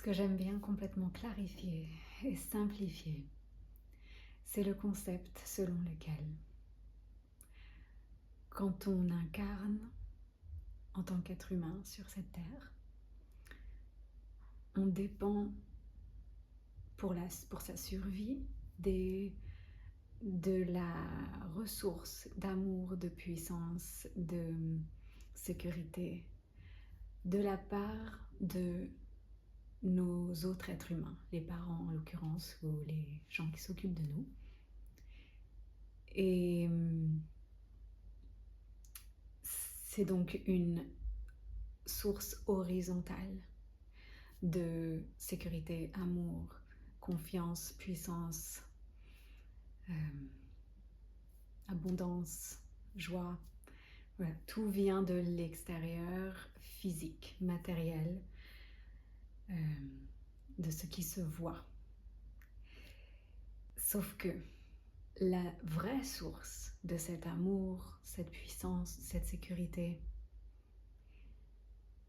que j'aime bien complètement clarifier et simplifier, c'est le concept selon lequel, quand on incarne en tant qu'être humain sur cette terre, on dépend pour sa survie de la ressource d'amour, de puissance, de sécurité, de la part de nos autres êtres humains, les parents en l'occurrence, ou les gens qui s'occupent de nous. Et c'est donc une source horizontale de sécurité, amour, confiance, puissance, abondance, joie. Voilà, tout vient de l'extérieur physique, matériel, de ce qui se voit. Sauf que la vraie source de cet amour, cette puissance, cette sécurité,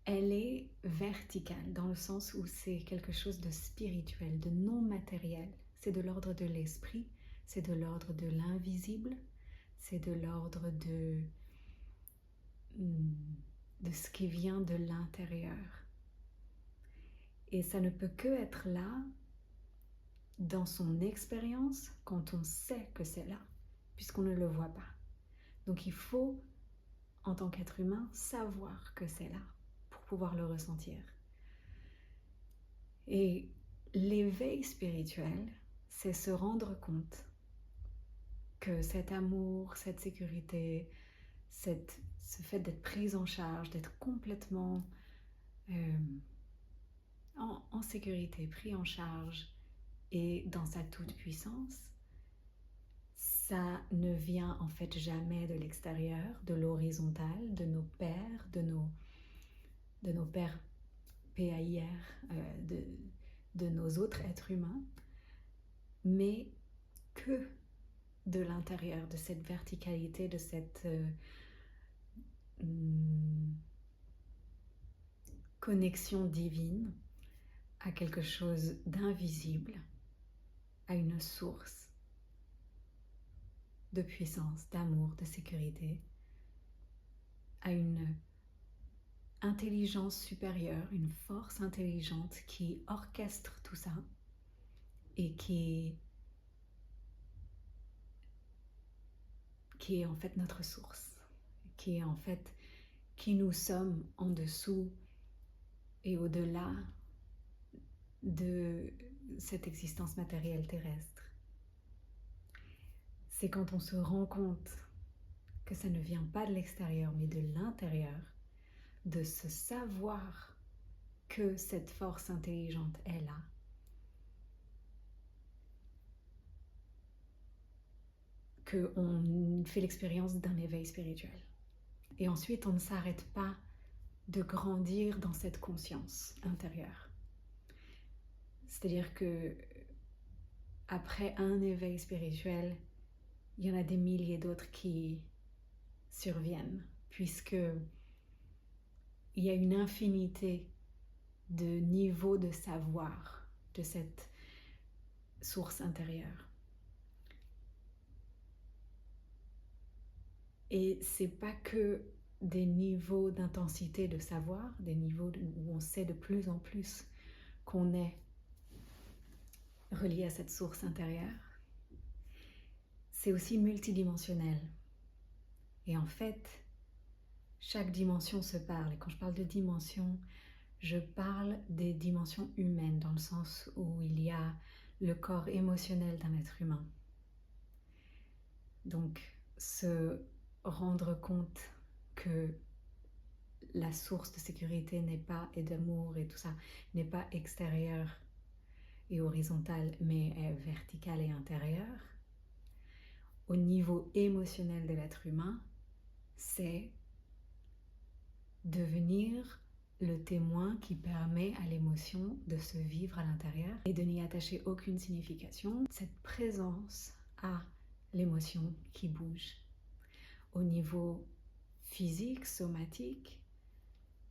elle est verticale dans le sens où c'est quelque chose de spirituel, de non matériel. C'est de l'ordre de l'esprit, c'est de l'ordre de l'invisible, c'est de l'ordre de ce qui vient de l'intérieur. Et ça ne peut que être là dans son expérience quand on sait que c'est là, puisqu'on ne le voit pas. Donc il faut, en tant qu'être humain, savoir que c'est là pour pouvoir le ressentir. Et l'éveil spirituel, c'est se rendre compte que cet amour, cette sécurité, ce fait d'être prise en charge, d'être complètement en sécurité, pris en charge et dans sa toute-puissance, ça ne vient en fait jamais de l'extérieur, de l'horizontal, de nos pères, de nos pères PAIR, de nos autres êtres humains, mais que de l'intérieur, de cette verticalité, de cette connexion divine à quelque chose d'invisible, à une source de puissance, d'amour, de sécurité, à une intelligence supérieure, une force intelligente qui orchestre tout ça et qui est en fait notre source, qui est en fait qui nous sommes en dessous et au-delà de cette existence matérielle terrestre. C'est quand on se rend compte que ça ne vient pas de l'extérieur mais de l'intérieur, de se savoir que cette force intelligente est là, qu'on fait l'expérience d'un éveil spirituel. Et ensuite, on ne s'arrête pas de grandir dans cette conscience intérieure. C'est-à-dire que après un éveil spirituel, il y en a des milliers d'autres qui surviennent, puisque il y a une infinité de niveaux de savoir de cette source intérieure. Et c'est pas que des niveaux d'intensité de savoir, des niveaux où on sait de plus en plus qu'on est relié à cette source intérieure. C'est aussi multidimensionnel. Et en fait, chaque dimension se parle. Et quand je parle de dimension, je parle des dimensions humaines, dans le sens où il y a le corps émotionnel d'un être humain. Donc, se rendre compte que la source de sécurité n'est pas, et d'amour et tout ça, n'est pas extérieure et horizontale, mais est verticale et intérieure. Au niveau émotionnel de l'être humain, c'est devenir le témoin qui permet à l'émotion de se vivre à l'intérieur et de n'y attacher aucune signification. Cette présence à l'émotion qui bouge. Au niveau physique, somatique,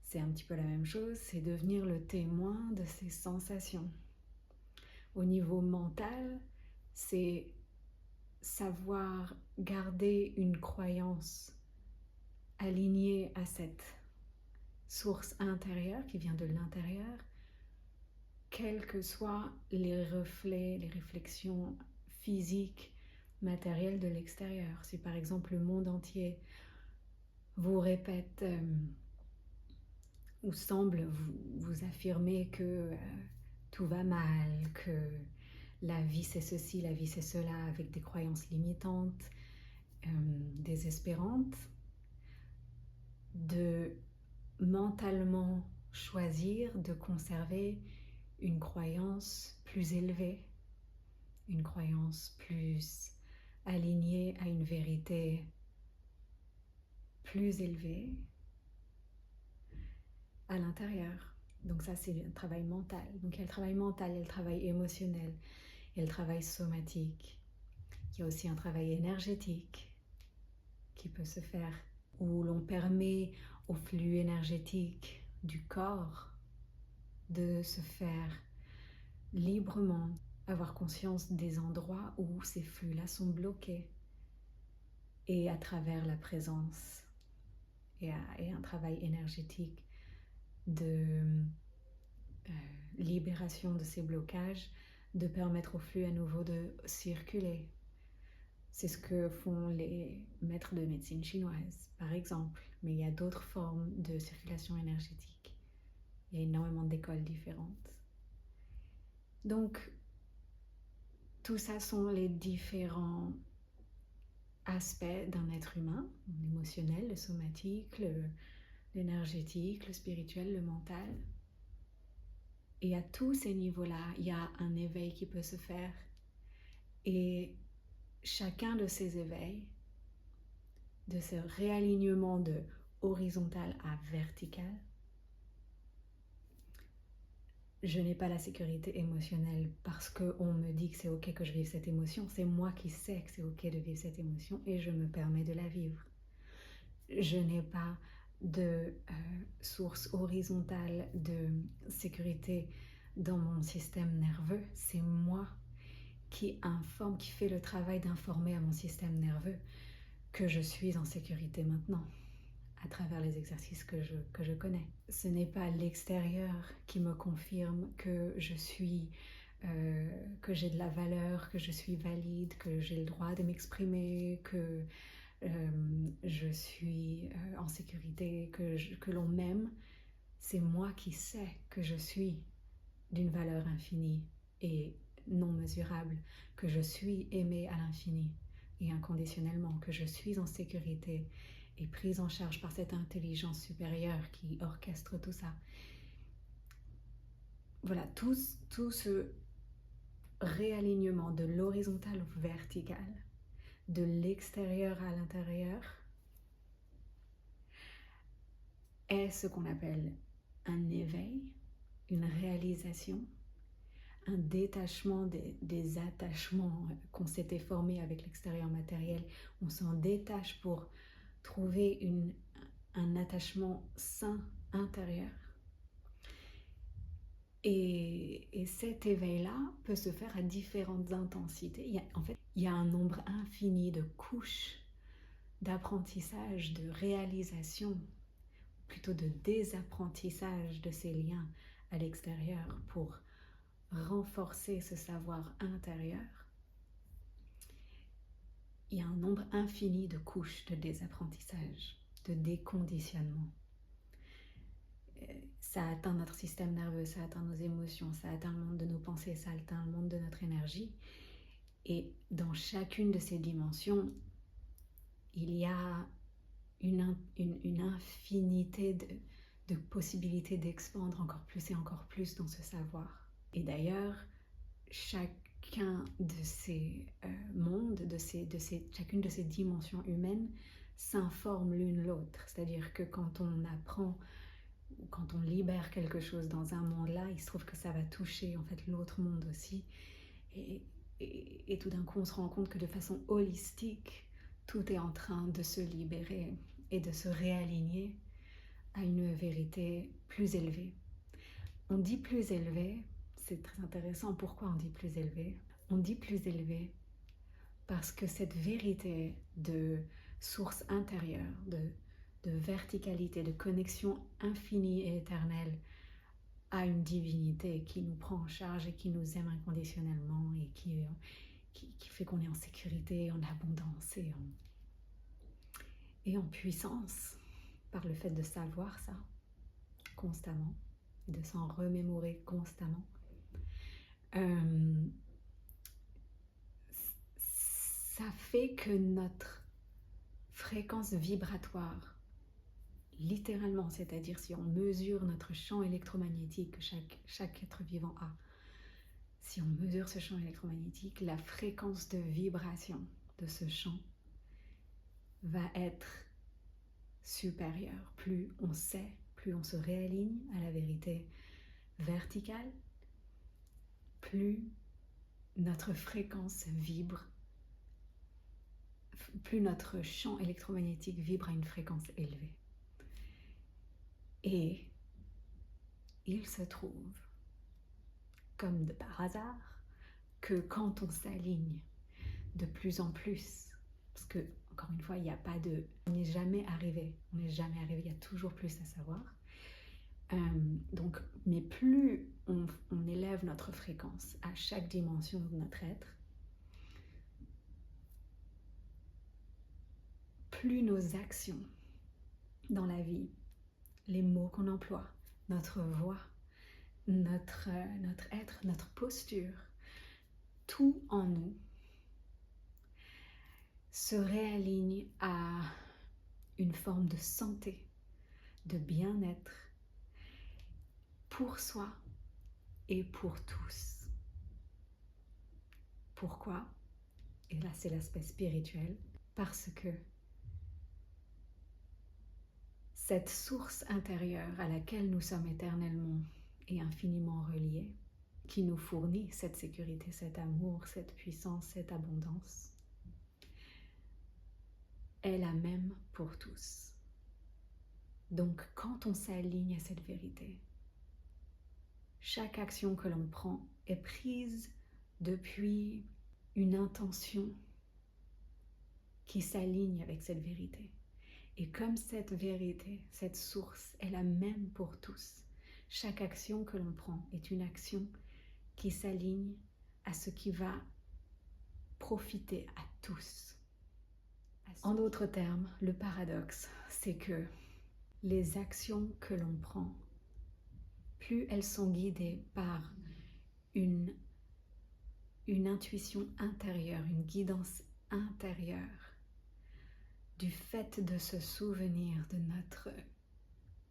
c'est un petit peu la même chose, c'est devenir le témoin de ses sensations. Au niveau mental, c'est savoir garder une croyance alignée à cette source intérieure qui vient de l'intérieur, quels que soient les reflets, les réflexions physiques, matérielles de l'extérieur. Si par exemple le monde entier vous répète ou semble vous affirmer que tout va mal, que la vie c'est ceci, la vie c'est cela, avec des croyances limitantes, désespérantes, de mentalement choisir de conserver une croyance plus élevée, une croyance plus alignée à une vérité plus élevée à l'intérieur. Donc ça, c'est un travail mental. Donc il y a le travail mental, il y a le travail émotionnel, il y a le travail somatique. Il y a aussi un travail énergétique qui peut se faire, où l'on permet au flux énergétique du corps de se faire librement, avoir conscience des endroits où ces flux-là sont bloqués. Et à travers la présence et un travail énergétique de libération de ces blocages, de permettre au flux à nouveau de circuler. C'est ce que font les maîtres de médecine chinoise, par exemple. Mais il y a d'autres formes de circulation énergétique. Il y a énormément d'écoles différentes. Donc, tout ça sont les différents aspects d'un être humain, l'émotionnel, le somatique, l'énergétique, le spirituel, le mental. Et à tous ces niveaux-là, il y a un éveil qui peut se faire. Et chacun de ces éveils, de ce réalignement de horizontal à vertical, je n'ai pas la sécurité émotionnelle parce qu'on me dit que c'est ok que je vive cette émotion. C'est moi qui sais que c'est ok de vivre cette émotion et je me permets de la vivre. Je n'ai pas de source horizontale de sécurité dans mon système nerveux. C'est moi qui informe, qui fait le travail d'informer à mon système nerveux que je suis en sécurité maintenant, à travers les exercices que je connais. Ce n'est pas l'extérieur qui me confirme que je suis, que j'ai de la valeur, que je suis valide, que j'ai le droit de m'exprimer, que je suis en sécurité, que l'on m'aime. C'est moi qui sais que je suis d'une valeur infinie et non mesurable, que je suis aimée à l'infini et inconditionnellement, que je suis en sécurité et prise en charge par cette intelligence supérieure qui orchestre tout ça. Voilà, tout ce réalignement de l'horizontal au vertical, de l'extérieur à l'intérieur, est ce qu'on appelle un éveil, une réalisation, un détachement des attachements qu'on s'était formés avec l'extérieur matériel. On s'en détache pour trouver un attachement sain intérieur. Et cet éveil-là peut se faire à différentes intensités. Il y a un nombre infini de couches d'apprentissage, de réalisation, plutôt de désapprentissage de ces liens à l'extérieur pour renforcer ce savoir intérieur. Il y a un nombre infini de couches de désapprentissage, de déconditionnement. Ça atteint notre système nerveux, ça atteint nos émotions, ça atteint le monde de nos pensées, ça atteint le monde de notre énergie. Et dans chacune de ces dimensions, il y a une infinité de possibilités d'expandre encore plus et encore plus dans ce savoir. Et d'ailleurs, chacun de ces mondes, chacune de ces dimensions humaines s'informe l'une l'autre. C'est-à-dire que quand on apprend, quand on libère quelque chose dans un monde-là, il se trouve que ça va toucher en fait l'autre monde aussi. Et tout d'un coup, on se rend compte que de façon holistique, tout est en train de se libérer et de se réaligner à une vérité plus élevée. On dit plus élevée, c'est très intéressant. Pourquoi on dit plus élevée? On dit plus élevée parce que cette vérité de source intérieure, de verticalité, de connexion infinie et éternelle à une divinité qui nous prend en charge et qui nous aime inconditionnellement et qui fait qu'on est en sécurité, en abondance et en puissance par le fait de savoir ça constamment, de s'en remémorer constamment. Ça fait que notre fréquence vibratoire, littéralement, c'est-à-dire si on mesure notre champ électromagnétique que chaque être vivant a, si on mesure ce champ électromagnétique, la fréquence de vibration de ce champ va être supérieure. Plus on sait, plus on se réaligne à la vérité verticale, plus notre fréquence vibre, plus notre champ électromagnétique vibre à une fréquence élevée. Et il se trouve, comme de par hasard, que quand on s'aligne de plus en plus, parce que, encore une fois, il n'y a pas de... On n'est jamais arrivé, il y a toujours plus à savoir. Mais plus on élève notre fréquence à chaque dimension de notre être, plus nos actions dans la vie, les mots qu'on emploie, notre voix, notre être, notre posture, tout en nous se réaligne à une forme de santé, de bien-être pour soi et pour tous. Pourquoi? Et là, c'est l'aspect spirituel. Parce que cette source intérieure à laquelle nous sommes éternellement et infiniment reliés, qui nous fournit cette sécurité, cet amour, cette puissance, cette abondance, est la même pour tous. Donc, quand on s'aligne à cette vérité, chaque action que l'on prend est prise depuis une intention qui s'aligne avec cette vérité. Et comme cette vérité, cette source est la même pour tous, chaque action que l'on prend est une action qui s'aligne à ce qui va profiter à tous. En d'autres termes, le paradoxe, c'est que les actions que l'on prend, plus elles sont guidées par une intuition intérieure, une guidance intérieure, du fait de se souvenir de notre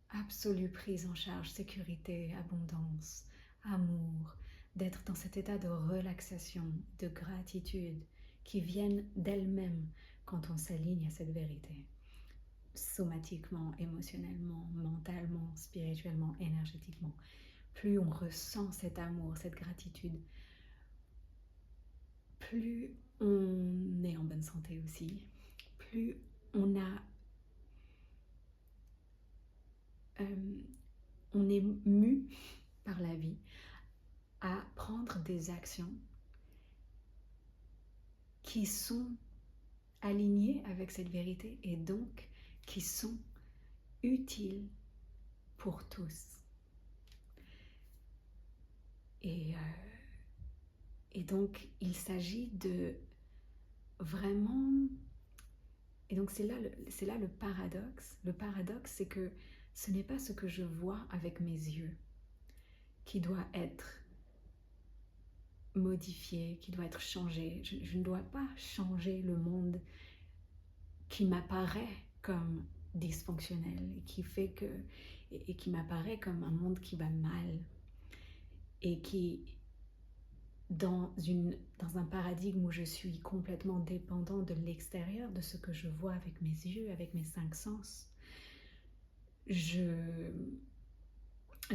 absolue prise en charge, sécurité, abondance, amour, d'être dans cet état de relaxation, de gratitude, qui viennent d'elles-mêmes quand on s'aligne à cette vérité, somatiquement, émotionnellement, mentalement, spirituellement, énergétiquement. Plus on ressent cet amour, cette gratitude, plus on est en bonne santé aussi, plus on est mu par la vie à prendre des actions qui sont alignées avec cette vérité et donc qui sont utiles pour tous. Et donc, il s'agit de vraiment... Et donc, c'est là le paradoxe. Le paradoxe, c'est que ce n'est pas ce que je vois avec mes yeux qui doit être modifié, qui doit être changé. Je ne dois pas changer le monde qui m'apparaît comme dysfonctionnel et qui m'apparaît comme un monde qui va mal et qui, dans un paradigme où je suis complètement dépendant de l'extérieur, de ce que je vois avec mes yeux, avec mes 5 sens, j'ai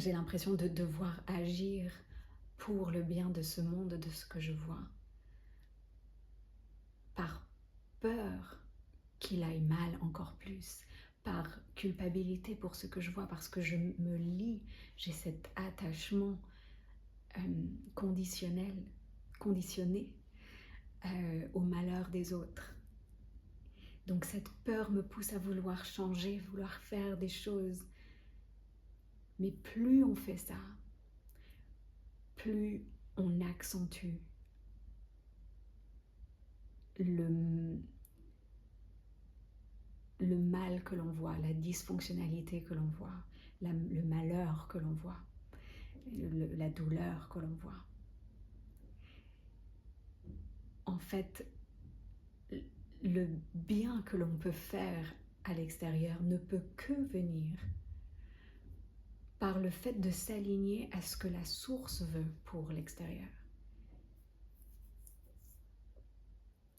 l'impression de devoir agir pour le bien de ce monde, de ce que je vois, par peur qu'il aille mal encore plus, par culpabilité pour ce que je vois, parce que je me lie, j'ai cet attachement conditionné au malheur des autres. Donc cette peur me pousse à vouloir changer, vouloir faire des choses. Mais plus on fait ça, plus on accentue le mal que l'on voit, la dysfonctionnalité que l'on voit, le malheur que l'on voit, la douleur que l'on voit. En fait, le bien que l'on peut faire à l'extérieur ne peut que venir par le fait de s'aligner à ce que la source veut pour l'extérieur.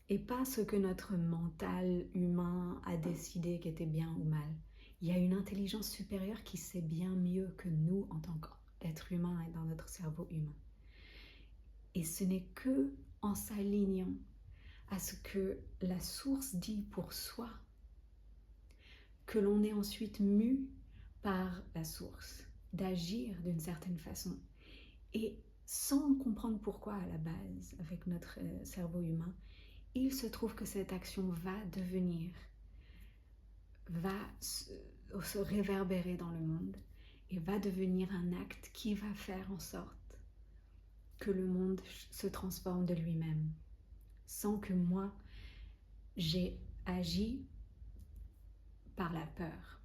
Et pas ce que notre mental humain a décidé qu'était bien ou mal. Il y a une intelligence supérieure qui sait bien mieux que nous en tant qu'être humain et dans notre cerveau humain. Et ce n'est que en s'alignant à ce que la source dit pour soi que l'on est ensuite mu par la source, d'agir d'une certaine façon. Et sans comprendre pourquoi à la base, avec notre cerveau humain, il se trouve que cette action va se réverbérer dans le monde et va devenir un acte qui va faire en sorte que le monde se transforme de lui-même, sans que moi, j'ai agi par la peur,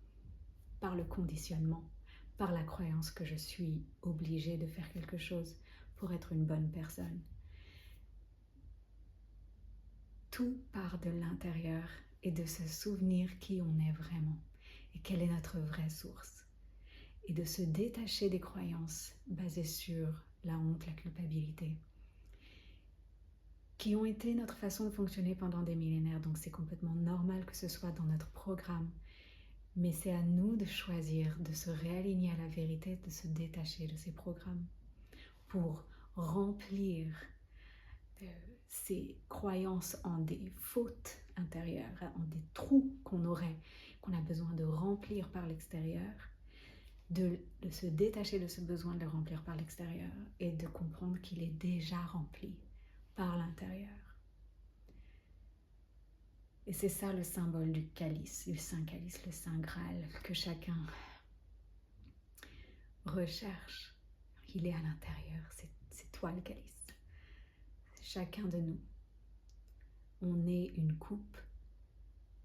par le conditionnement, par la croyance que je suis obligée de faire quelque chose pour être une bonne personne. Tout part de l'intérieur et de se souvenir qui on est vraiment et quelle est notre vraie source. Et de se détacher des croyances basées sur la honte, la culpabilité, qui ont été notre façon de fonctionner pendant des millénaires. Donc c'est complètement normal que ce soit dans notre programme. Mais c'est à nous de choisir, de se réaligner à la vérité, de se détacher de ces programmes pour remplir ces croyances en des fautes intérieures, en des trous qu'on a besoin de remplir par l'extérieur, de se détacher de ce besoin de le remplir par l'extérieur et de comprendre qu'il est déjà rempli par l'intérieur. Et c'est ça le symbole du calice, du Saint Calice, le Saint Graal, que chacun recherche. Il est à l'intérieur, c'est toi le calice. Chacun de nous, on est une coupe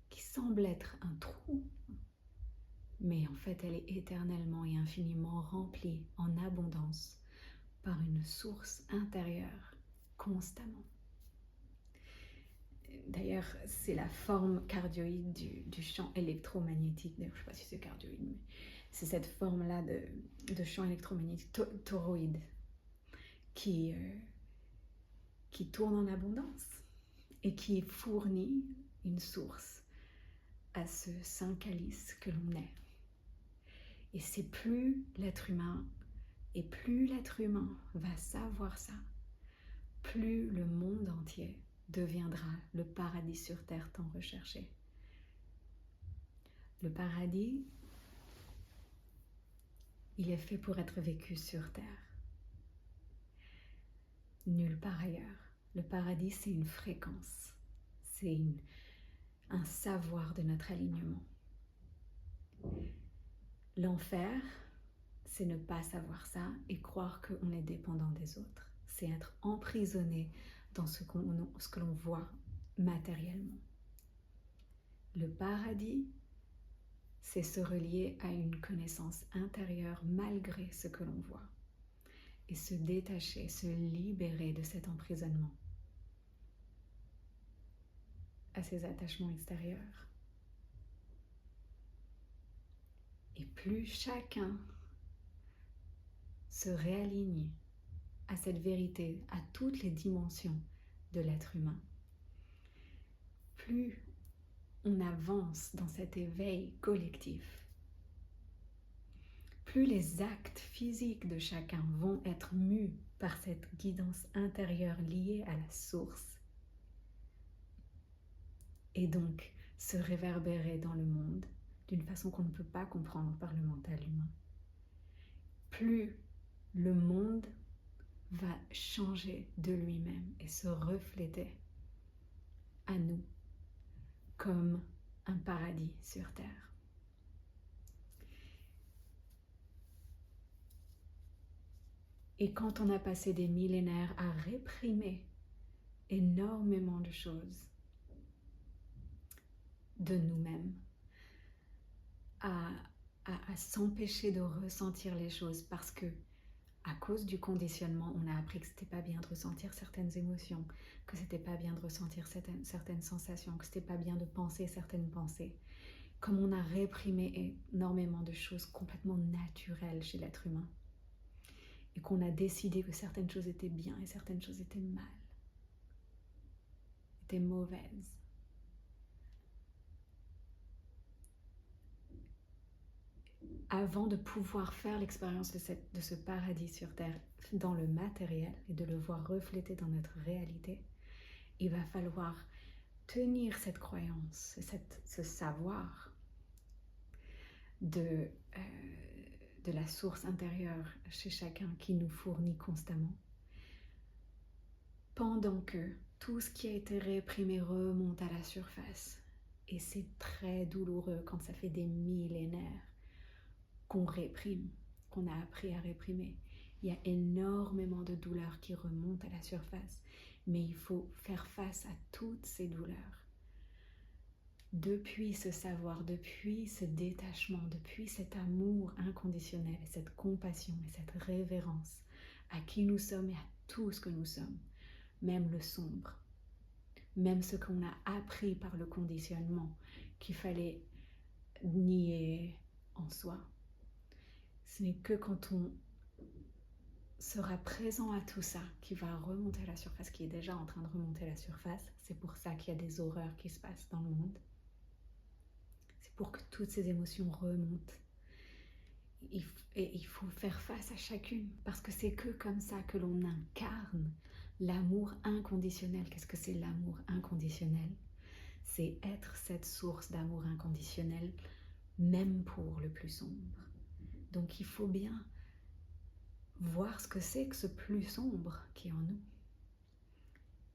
qui semble être un trou, mais en fait elle est éternellement et infiniment remplie en abondance par une source intérieure constamment. D'ailleurs, c'est la forme cardioïde du champ électromagnétique. D'ailleurs, je ne sais pas si c'est cardioïde, mais c'est cette forme-là de champ électromagnétique toroïde qui tourne en abondance et qui fournit une source à ce saint calice que l'on est. Et c'est plus l'être humain va savoir ça, plus le monde entier deviendra le paradis sur terre tant recherché. Le paradis, il est fait pour être vécu sur terre, nulle part ailleurs. Le paradis, c'est une fréquence, c'est un savoir de notre alignement. L'enfer, c'est ne pas savoir ça et croire qu'on est dépendant des autres. C'est être emprisonné dans ce que l'on voit matériellement. Le paradis, c'est se relier à une connaissance intérieure malgré ce que l'on voit et se détacher, se libérer de cet emprisonnement à ces attachements extérieurs. Et plus chacun se réaligne à cette vérité, à toutes les dimensions de l'être humain, plus on avance dans cet éveil collectif, plus les actes physiques de chacun vont être mus par cette guidance intérieure liée à la source et donc se réverbérer dans le monde d'une façon qu'on ne peut pas comprendre par le mental humain, plus le monde va changer de lui-même et se refléter à nous comme un paradis sur terre. Et quand on a passé des millénaires à réprimer énormément de choses de nous-mêmes, à s'empêcher de ressentir les choses parce que à cause du conditionnement, on a appris que c'était pas bien de ressentir certaines émotions, que c'était pas bien de ressentir certaines sensations, que c'était pas bien de penser certaines pensées. Comme on a réprimé énormément de choses complètement naturelles chez l'être humain, et qu'on a décidé que certaines choses étaient bien et certaines choses étaient mal, étaient mauvaises. Avant de pouvoir faire l'expérience de ce paradis sur Terre dans le matériel et de le voir reflété dans notre réalité, il va falloir tenir cette croyance, ce savoir de la source intérieure chez chacun qui nous fournit constamment, pendant que tout ce qui a été réprimé remonte à la surface. Et c'est très douloureux quand ça fait des millénaires qu'on réprime, qu'on a appris à réprimer. Il y a énormément de douleurs qui remontent à la surface, mais il faut faire face à toutes ces douleurs. Depuis ce savoir, depuis ce détachement, depuis cet amour inconditionnel, et cette compassion et cette révérence à qui nous sommes et à tout ce que nous sommes, même le sombre, même ce qu'on a appris par le conditionnement qu'il fallait nier en soi. Ce n'est que quand on sera présent à tout ça qui va remonter à la surface, qui est déjà en train de remonter à la surface. C'est pour ça qu'il y a des horreurs qui se passent dans le monde. C'est pour que toutes ces émotions remontent. Et il faut faire face à chacune, parce que c'est que comme ça que l'on incarne l'amour inconditionnel. Qu'est-ce que c'est l'amour inconditionnel? C'est être cette source d'amour inconditionnel, même pour le plus sombre. Donc il faut bien voir ce que c'est que ce plus sombre qui est en nous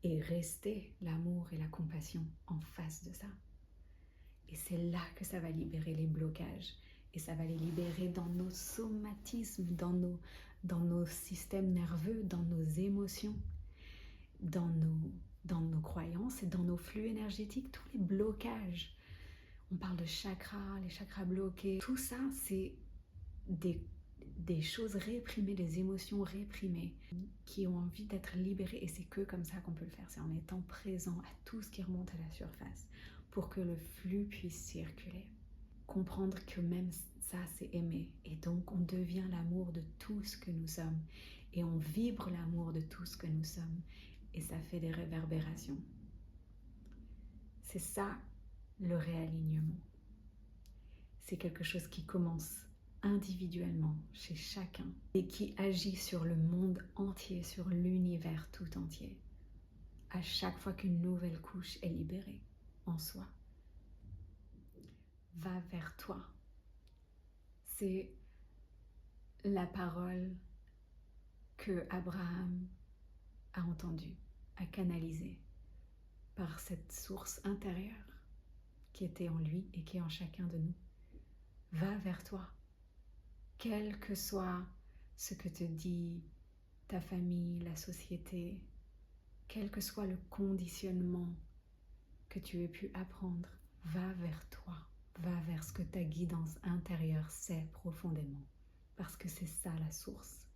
et rester l'amour et la compassion en face de ça. Et c'est là que ça va libérer les blocages et ça va les libérer dans nos somatismes, dans nos systèmes nerveux, dans nos émotions, dans nos croyances et dans nos flux énergétiques, tous les blocages. On parle de chakras, les chakras bloqués. Tout ça, c'est des choses réprimées, des émotions réprimées qui ont envie d'être libérées. Et c'est que comme ça qu'on peut le faire. C'est en étant présent à tout ce qui remonte à la surface pour que le flux puisse circuler. Comprendre que même ça, c'est aimer. Et donc, on devient l'amour de tout ce que nous sommes. Et on vibre l'amour de tout ce que nous sommes. Et ça fait des réverbérations. C'est ça, le réalignement. C'est quelque chose qui commence individuellement chez chacun et qui agit sur le monde entier, sur l'univers tout entier. À chaque fois qu'une nouvelle couche est libérée en soi. Va vers toi. C'est la parole que Abraham a entendue, a canalisée par cette source intérieure qui était en lui et qui est en chacun de nous. Va vers toi. Quel que soit ce que te dit ta famille, la société, quel que soit le conditionnement que tu aies pu apprendre, va vers toi. Va vers ce que ta guidance intérieure sait profondément, parce que c'est ça la source.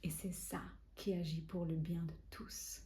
Et c'est ça qui agit pour le bien de tous.